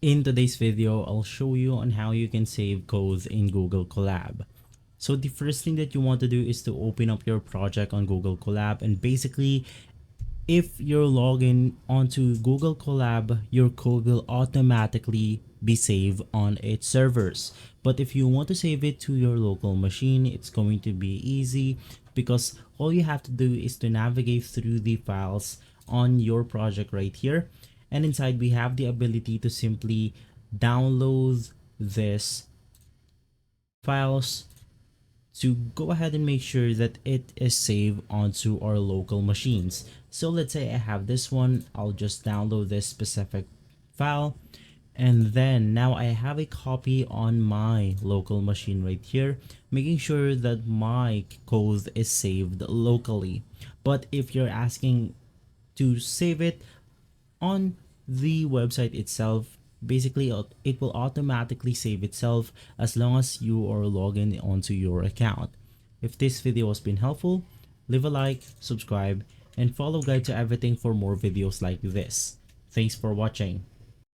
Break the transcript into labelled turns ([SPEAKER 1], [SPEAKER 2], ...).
[SPEAKER 1] In today's video, I'll show you on how you can save codes in Google Colab. So the first thing that you want to do is to open up your project on Google Colab, and basically if you're logging onto Google Colab, your code will automatically be saved on its servers. But if you want to save it to your local machine, it's going to be easy because all you have to do is to navigate through the files on your project right here. And inside we have the ability to simply download this files to go ahead and make sure that it is saved onto our local machines. So let's say I have this one, I'll just download this specific file, and then now I have a copy on my local machine right here, making sure that my code is saved locally. But if you're asking to save it on the website itself, basically it will automatically save itself as long as you are logged in onto your account. If this video has been helpful, leave a like, subscribe, and follow Guide to Everything for more videos like this. Thanks for watching.